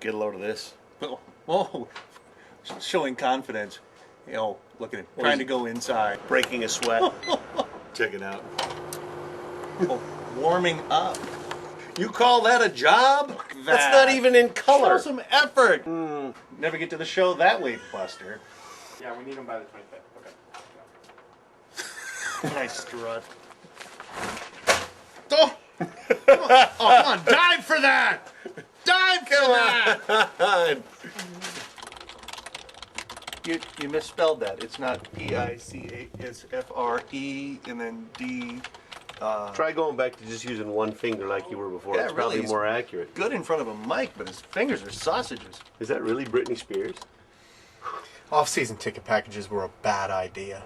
Get a load of this. Whoa. Showing confidence. You know, trying to go inside. Breaking a sweat. Check it out. Oh, warming up. You call that a job? That's not even in color. Show some effort. Never get to the show that way, Buster. Yeah, we need them by the 25th. Okay. Nice strut. Oh! Come on, dive for that! Dive for that! You misspelled that. It's not P-I-C-A. It's F-R-E and then D. Try going back to just using one finger like you were before. Yeah, it's probably really, more accurate. Good in front of a mic, but his fingers are sausages. Is that really Britney Spears? Off-season ticket packages were a bad idea.